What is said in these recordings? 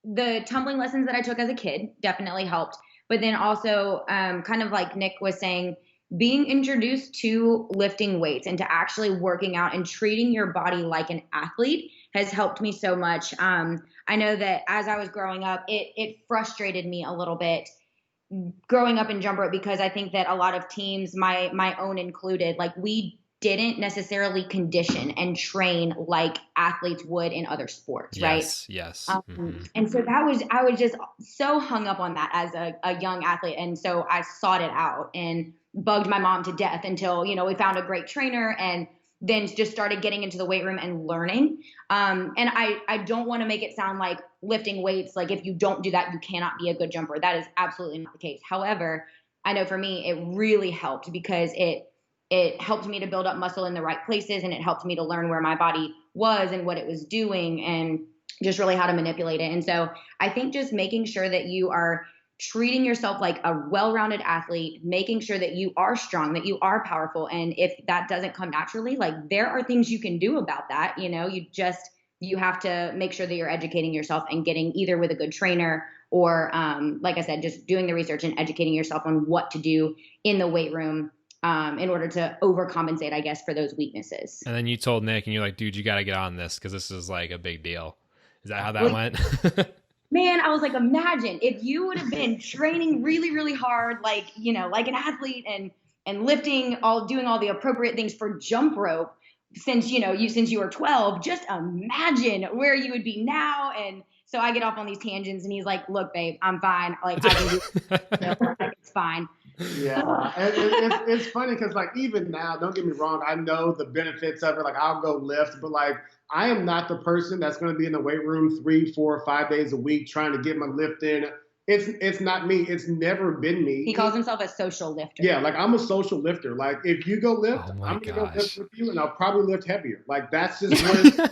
the tumbling lessons that I took as a kid definitely helped. But then also, kind of like Nick was saying, being introduced to lifting weights and to actually working out and treating your body like an athlete has helped me so much. I know that as I was growing up, it frustrated me a little bit growing up in jump rope because I think that a lot of teams, my own included, like we didn't necessarily condition and train like athletes would in other sports, right? Yes, yes. Hmm. And so that was, I was just so hung up on that as a young athlete. And so I sought it out and bugged my mom to death until, we found a great trainer and then just started getting into the weight room and learning. And I don't want to make it sound like lifting weights, like if you don't do that, you cannot be a good jumper. That is absolutely not the case. However, I know for me, it really helped because it helped me to build up muscle in the right places and it helped me to learn where my body was and what it was doing and just really how to manipulate it. And so I think just making sure that you are treating yourself like a well-rounded athlete, making sure that you are strong, that you are powerful. And if that doesn't come naturally, like there are things you can do about that. You have to make sure that you're educating yourself and getting either with a good trainer or, like I said, just doing the research and educating yourself on what to do in the weight room in order to overcompensate, I guess, for those weaknesses. And then you told Nick, and you're like, dude, you got to get on this because this is like a big deal. Is that how that Well, went? man, I was like, imagine if you would have been training really, really hard, like, like an athlete and lifting doing all the appropriate things for jump rope since you were 12, just imagine where you would be now. And so I get off on these tangents and he's like, look, babe, I'm fine. Like I can do it. Like, it's fine. Yeah, it's funny because like even now, don't get me wrong, I know the benefits of it. Like I'll go lift, but like I am not the person that's going to be in the weight room 3, 4, 5 days a week trying to get my lift in. It's not me. It's never been me. He calls himself a social lifter. Yeah, like I'm a social lifter. Like if you go lift, Oh my I'm gonna go lift gosh. with you, and I'll probably lift heavier. Like that's just what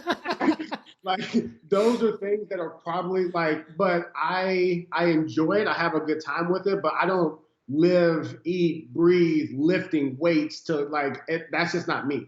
like those are things that are probably like, but I enjoy it. I have a good time with it, but I don't live, eat, breathe lifting weights to like it, that's just not me.